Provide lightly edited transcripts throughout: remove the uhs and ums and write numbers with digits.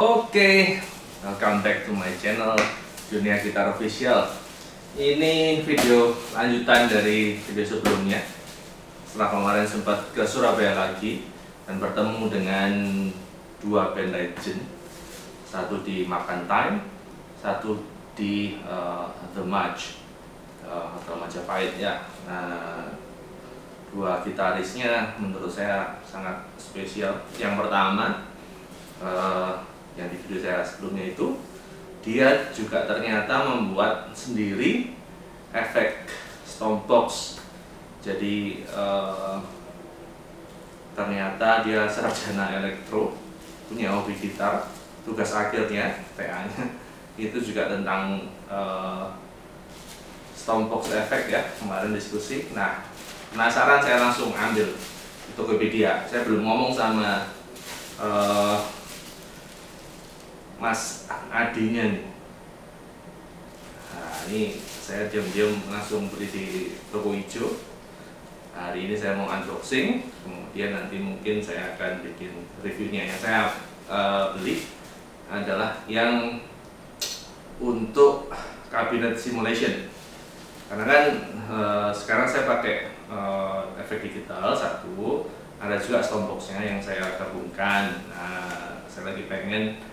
Oke, welcome back to my channel Dunia Gitar Official. Ini video lanjutan dari video sebelumnya. Setelah kemarin sempat ke Surabaya lagi dan bertemu dengan dua band legend, satu di Makan Time, satu di The Match atau Majapahit ya. Nah, dua gitarisnya menurut saya sangat spesial. Yang pertama, yang di video saya sebelumnya itu, dia juga ternyata membuat sendiri efek Stompbox. Jadi ternyata dia sarjana elektro, punya hobi gitar. Tugas akhirnya, TA-nya itu juga tentang Stompbox efek ya, kemarin diskusi. Nah, penasaran saya langsung ambil Tokopedia. Saya belum ngomong sama Mas Adinya nih. Nah, ini saya diam-diam langsung beli di toko hijau. Hari ini saya mau unboxing, kemudian nanti mungkin saya akan bikin reviewnya. Yang saya beli adalah yang untuk kabinet simulation. Karena kan sekarang saya pakai efek digital satu, ada juga Stompbox-nya yang saya gabungkan. Nah, saya lagi pengen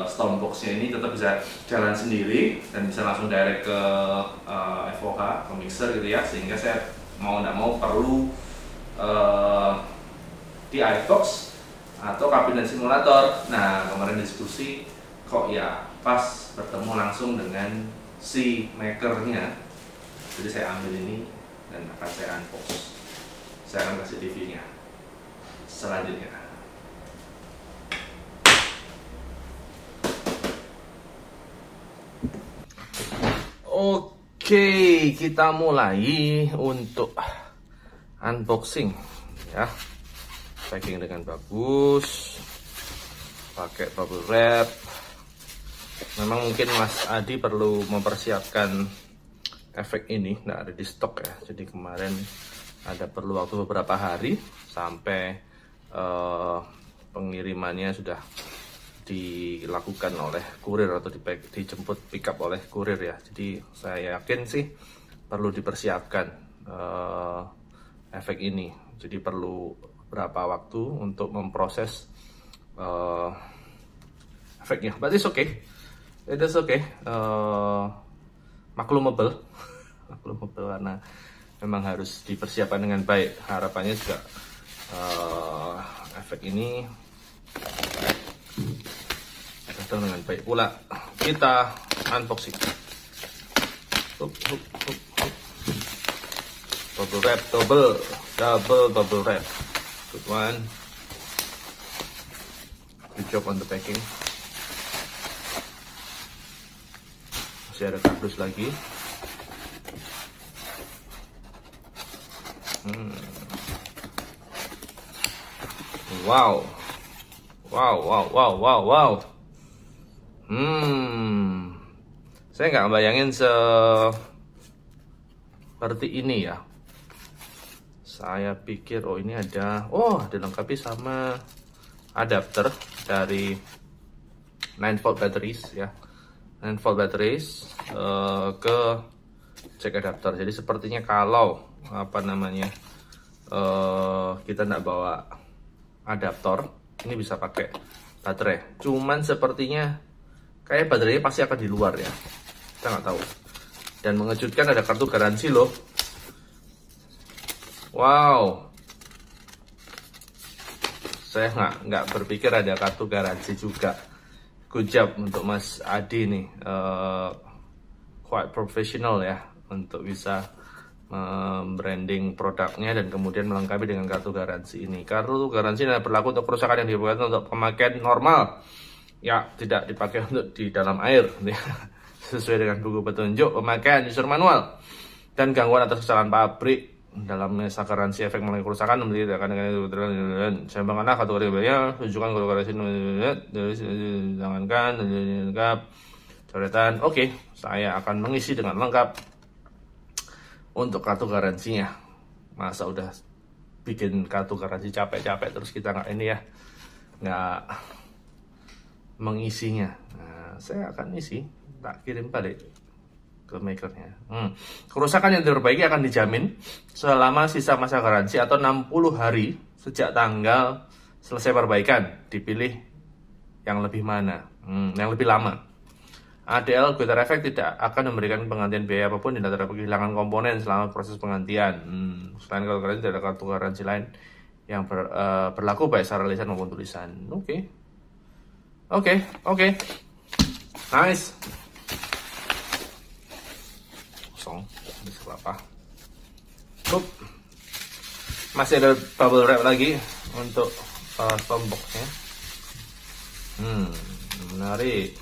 Stompbox-nya ini tetap bisa jalan sendiri dan bisa langsung direct ke FOH, ke mixer gitu ya, sehingga saya mau nggak mau perlu di iVox atau kabinet simulator. Nah, kemarin diskusi kok ya pas bertemu langsung dengan si makernya, jadi saya ambil ini dan akan saya unbox. Saya akan kasih reviewnya selanjutnya. Oke, kita mulai untuk unboxing ya. Packing dengan bagus, pakai bubble wrap. Memang mungkin Mas Adi perlu mempersiapkan efek ini, nggak ada di stok ya. Jadi kemarin ada perlu waktu beberapa hari sampai pengirimannya sudah dilakukan oleh kurir atau dijemput pick up oleh kurir ya. Jadi saya yakin sih perlu dipersiapkan efek ini. Jadi perlu berapa waktu untuk memproses efeknya. But it's okay, it is okay, maklumable karena memang harus dipersiapkan dengan baik. Harapannya juga efek ini datang dengan baik pula. Kita unboxing. Bubble wrap, double bubble wrap. Good one. Good job on the packing. Masih ada kardus lagi. Wow. Saya nggak bayangin seperti ini ya. Saya pikir ini dilengkapi sama adapter dari 9V batteries ya. 9V batteries ke jack adapter. Jadi sepertinya kalau kita nggak bawa adaptor, ini bisa pakai baterai. Cuman sepertinya kayak baterainya pasti akan di luar ya. Kita nggak tahu. Dan mengejutkan ada kartu garansi loh. Wow. Saya nggak berpikir ada kartu garansi juga. Good job untuk Mas Adi nih. Quite professional ya untuk bisa branding produknya dan kemudian melengkapi dengan kartu garansi ini. Kartu garansi adalah berlaku untuk kerusakan yang dibuat untuk pemakaian normal ya, tidak dipakai untuk di dalam air sesuai dengan buku petunjuk pemakaian user manual, dan gangguan atas kesalahan pabrik dalam masa garansi efek mengalami kerusakan menjadi akan dengan sembangkanlah kategorinya, tunjukkan kartu garansi jangankan lengkap coretan. Oke, saya akan mengisi dengan lengkap untuk kartu garansinya. Masa udah bikin kartu garansi capek-capek terus kita nggak ini ya, mengisinya. Nah, saya akan isi, tak kirim balik ke makernya. Kerusakan yang diperbaiki akan dijamin selama sisa masa garansi atau 60 hari sejak tanggal selesai perbaikan. Dipilih yang lebih mana, yang lebih lama. ADL Guitar Effect tidak akan memberikan penggantian biaya apapun tidak terdapat kehilangan komponen selama proses penggantian. Selain kartu garansi, tidak ada kartu garansi lain yang berlaku baik secara lisan maupun tulisan. Oke. Nice. Kosong. Bisa apa? Masih ada bubble wrap lagi untuk tomboknya. Menarik.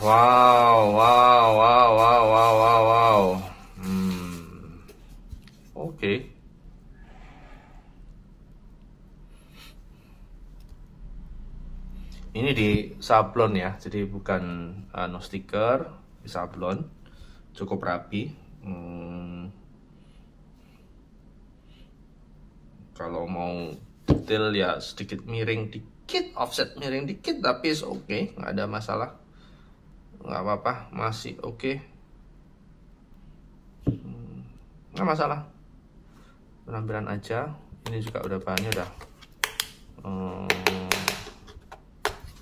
Wow. Oke. Ini di sablon ya, jadi bukan no stiker, di sablon, cukup rapi. Kalau mau detail ya sedikit miring dikit, offset miring dikit, tapi oke, nggak ada masalah, nggak apa-apa, masih oke, nggak masalah. Penampilan aja. Ini juga udah bahannya udah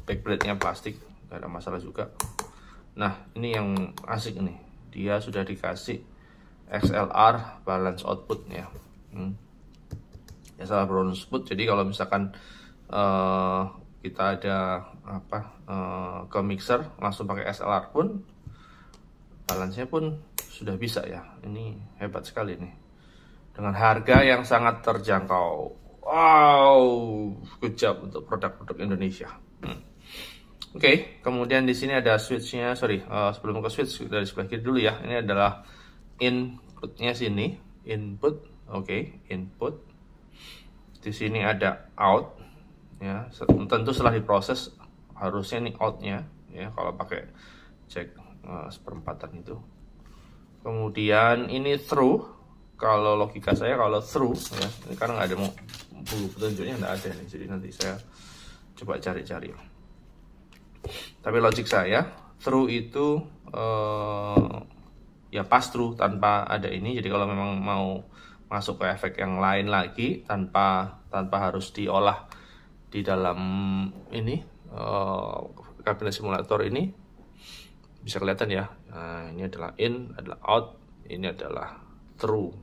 backplate-nya plastik, nggak ada masalah juga. Nah, ini yang asik nih, dia sudah dikasih XLR balance output ya. XLR balance output, jadi kalau misalkan kita ada ke mixer langsung pakai XLR pun balance-nya pun sudah bisa ya. Ini hebat sekali nih, dengan harga yang sangat terjangkau. Wow, good job untuk produk-produk Indonesia. Oke, kemudian di sini ada switch-nya. Sebelum ke switch dari sebelah kiri dulu ya. Ini adalah input-nya sini, input. Oke, input. Di sini ada out ya. Tentu setelah diproses harusnya nih out-nya ya, kalau pakai jack seperempatan itu. Kemudian ini through. Kalau logika saya kalau through ya, ini karena nggak ada bulu petunjuknya, nggak ada nih. Jadi nanti saya coba cari-cari. Tapi logik saya, through itu ya pass through tanpa ada ini. Jadi kalau memang mau masuk ke efek yang lain lagi tanpa harus diolah di dalam ini kabinet simulator ini, bisa kelihatan ya. Nah, ini adalah in, adalah out, ini adalah through,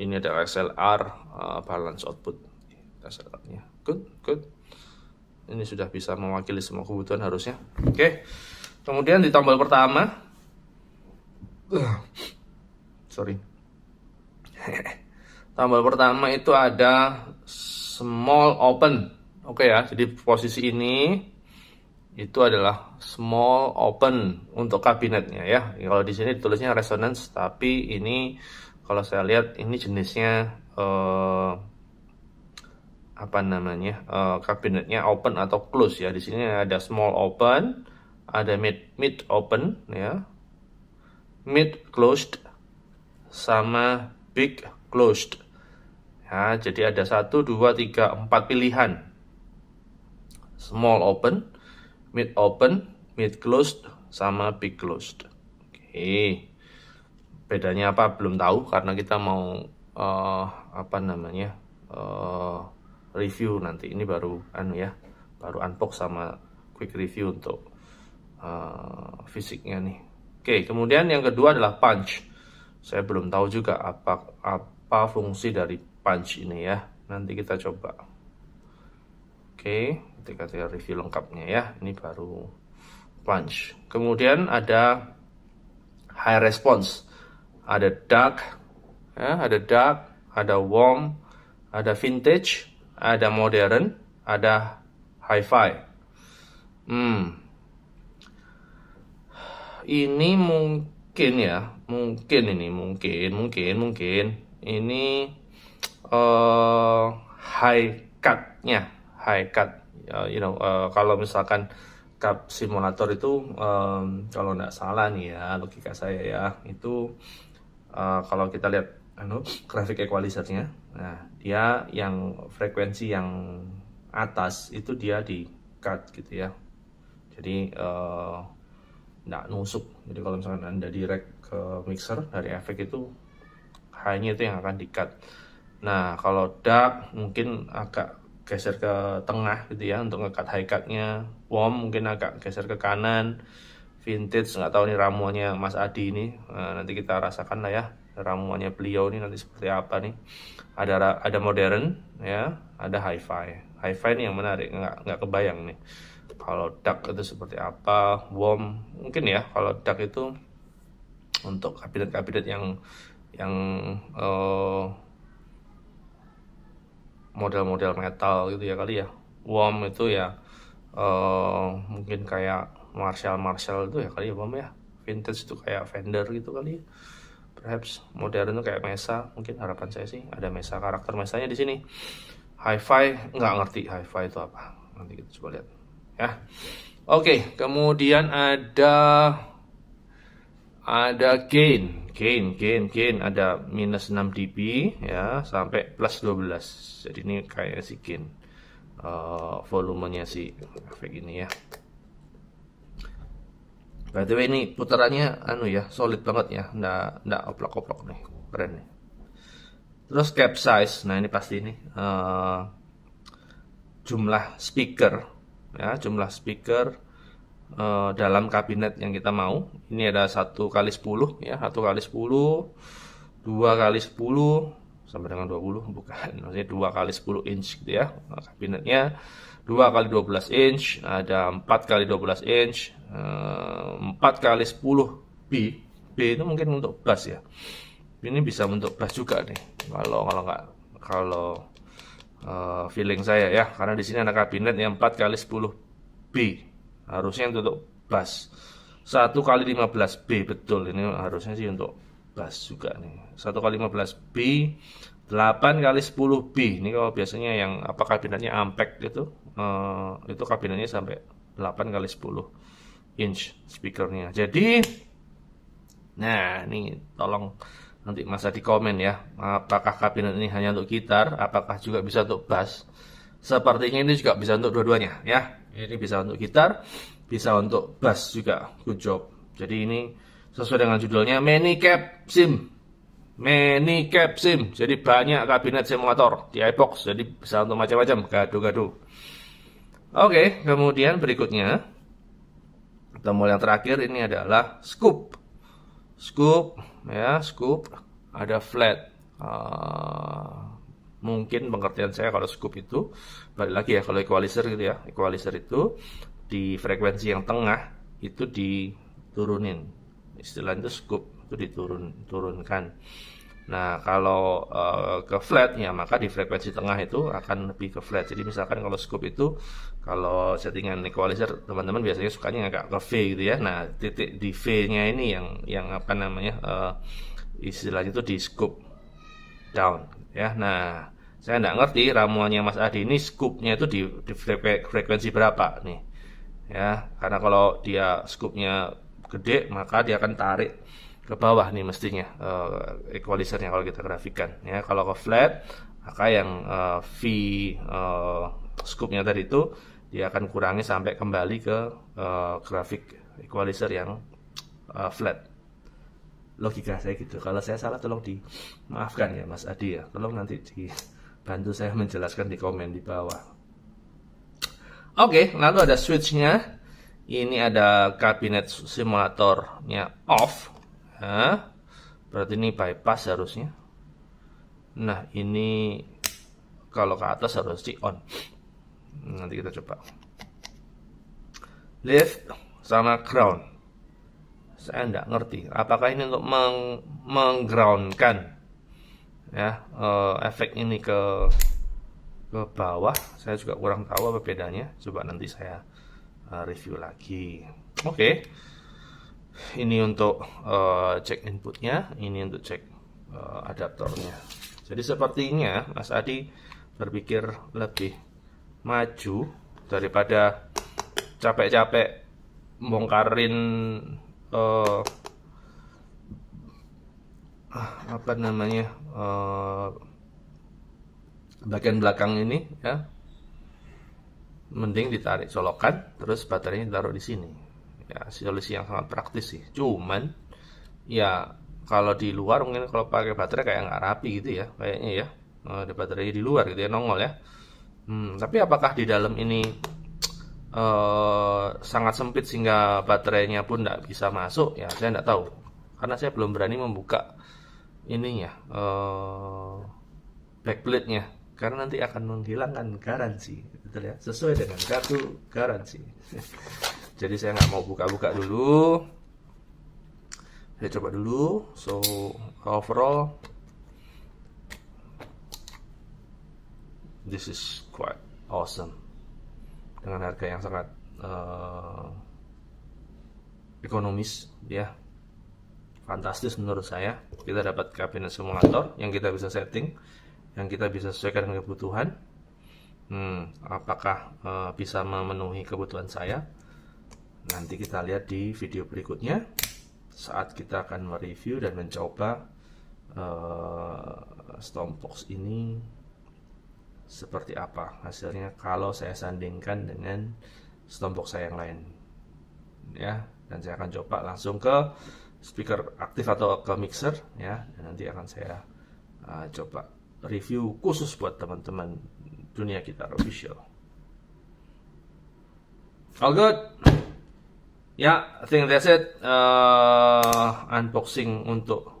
ini adalah XLR balance output. XLR-nya good. Ini sudah bisa mewakili semua kebutuhan harusnya. Oke. Kemudian di tombol pertama, tombol pertama itu ada small open. Oke ya. Jadi posisi ini itu adalah small open untuk kabinetnya ya. Kalau di sini ditulisnya resonance, tapi ini kalau saya lihat ini jenisnya kabinetnya open atau close ya. Di sini ada small open, ada mid open ya, mid closed, sama big closed ya. Jadi ada 1, 2, 3, 4 pilihan: small open, mid closed, sama big closed. Oke, bedanya apa belum tahu karena kita mau review nanti. Ini baru baru unbox sama quick review untuk fisiknya nih. Oke, kemudian yang kedua adalah punch. Saya belum tahu juga apa fungsi dari punch ini ya. Nanti kita coba. Oke, kita review lengkapnya ya. Ini baru punch. Kemudian ada high response, ada dark ya, ada warm, ada vintage, ada modern, ada hi-fi. Ini mungkin ini high cut. Kalau misalkan cup simulator itu kalau nggak salah nih ya, logika saya ya, itu kalau kita lihat grafik equalizer-nya, nah dia yang frekuensi yang atas itu dia di cut gitu ya. Jadi nggak nusuk. Jadi kalau misalkan Anda direct ke mixer dari efek itu high-nya itu yang akan di cut. Nah kalau dark mungkin agak geser ke tengah gitu ya untuk nge-cut high cut-nya. Warm mungkin agak geser ke kanan. Vintage nggak tahu nih ramuannya Mas Adi ini. Nah, nanti kita rasakan lah ya ramuannya beliau ini nanti seperti apa nih. Ada modern ya, ada hi-fi. Hi-fi ini yang menarik, nggak kebayang nih kalau dark itu seperti apa. Warm mungkin ya, kalau dark itu untuk kabinet-kabinet yang model-model metal gitu ya kali ya. Warm itu ya mungkin kayak Marshall itu ya kali ya, warm ya. Vintage itu kayak Fender gitu kali ya. Perhaps modern itu kayak Mesa, mungkin harapan saya sih ada Mesa, karakter Mesanya di sini. Hi-fi nggak ngerti hi-fi itu apa, nanti kita coba lihat ya. Oke, kemudian ada gain ada minus 6 dB ya sampai plus 12. Jadi ini kayak si gain volumenya si efek ini ya. By the way ini putarannya ya solid banget ya, nggak oplok-oplok nih, keren nih. Terus cap size, nah ini pasti ini jumlah speaker ya, dalam kabinet yang kita mau. Ini ada 1x10 ya, 1x10, 2x10 sampai dengan 20, bukan, maksudnya 2x10 inch gitu ya kabinetnya. 2x12 inch, ada 4x12 inch, 4x10 B itu mungkin untuk bass ya. Ini bisa untuk bass juga nih. Kalau feeling saya ya, karena di sini ada kabinet yang 4x10 B, harusnya untuk bass. 1x15 B betul, ini harusnya sih untuk bass juga nih. 1x15 B, 8x10 B. Ini kalau biasanya yang kabinetnya Ampeg gitu, itu kabinetnya sampai 8x10 inch speakernya. Jadi nah ini tolong nanti Mas di komen ya, apakah kabinet ini hanya untuk gitar, apakah juga bisa untuk bass. Sepertinya ini juga bisa untuk dua-duanya ya. Ini bisa untuk gitar, bisa untuk bass juga. Good job. Jadi ini sesuai dengan judulnya Many Cap Sim. Jadi banyak kabinet simulator di iBox, jadi bisa untuk macam-macam, gaduh-gaduh. Oke, kemudian berikutnya tombol yang terakhir ini adalah scoop ya, scoop. Ada flat. Mungkin pengertian saya kalau scoop itu balik lagi ya, kalau equalizer gitu ya, equalizer itu di frekuensi yang tengah itu diturunin, istilah itu scoop, itu diturunkan. Nah kalau ke flat ya, maka di frekuensi tengah itu akan lebih ke flat. Jadi misalkan kalau scoop itu, kalau settingan equalizer teman-teman biasanya sukanya agak ke V gitu ya. Nah titik di V nya ini yang apa namanya, istilahnya itu di scoop down ya. Nah saya nggak ngerti ramuannya Mas Adi ini scoopnya itu di frekuensi berapa nih ya, karena kalau dia scoopnya gede maka dia akan tarik ke bawah nih mestinya equalizernya kalau kita grafikan ya. Kalau ke flat maka yang V scoopnya tadi itu dia akan kurangi sampai kembali ke grafik equalizer yang flat. Logika saya gitu. Kalau saya salah tolong dimaafkan ya Mas Adi ya, tolong nanti dibantu saya menjelaskan di komen di bawah. Oke, lalu ada switchnya. Ini ada kabinet simulatornya off. Nah, berarti ini bypass harusnya. Nah ini kalau ke atas harus di on. Nanti kita coba lift sama ground. Saya nggak ngerti apakah ini untuk menggroundkan ya efek ini ke bawah. Saya juga kurang tahu apa bedanya. Coba nanti saya review lagi. Oke. Ini untuk cek inputnya, ini untuk cek adaptornya. Jadi sepertinya Mas Adi berpikir lebih maju daripada capek-capek bongkarin apa namanya bagian belakang ini ya. mending ditarik colokan terus baterainya ditaruh di sini. Ya, solusi yang sangat praktis sih. Cuman ya kalau di luar mungkin kalau pakai baterai kayak nggak rapi gitu ya, kayaknya ya. Ada baterai di luar gitu ya, nongol ya. Tapi apakah di dalam ini sangat sempit sehingga baterainya pun nggak bisa masuk? Ya saya nggak tahu, karena saya belum berani membuka ininya, backplate-nya, karena nanti akan menghilangkan garansi, betul ya, sesuai dengan kartu garansi. Jadi saya nggak mau buka-buka dulu. Saya coba dulu. So overall, this is quite awesome, dengan harga yang sangat ekonomis ya, fantastis menurut saya. Kita dapat kabinet simulator yang kita bisa setting, yang kita bisa sesuaikan dengan kebutuhan. Apakah bisa memenuhi kebutuhan saya? Nanti kita lihat di video berikutnya saat kita akan mereview dan mencoba Stormbox ini seperti apa hasilnya kalau saya sandingkan dengan Stormbox saya yang lain ya. Dan saya akan coba langsung ke speaker aktif atau ke mixer ya, dan nanti akan saya coba review khusus buat teman-teman Dunia Gitar Official. All good ya, I think that's it unboxing untuk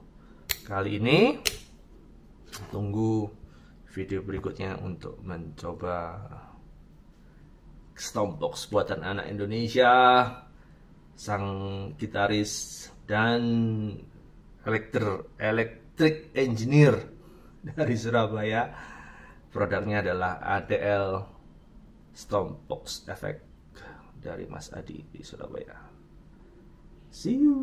kali ini. Tunggu video berikutnya untuk mencoba Stormbox buatan anak Indonesia, sang gitaris dan electric engineer dari Surabaya. Produknya adalah ADL Stormbox Effect dari Mas Adi di Surabaya. See you.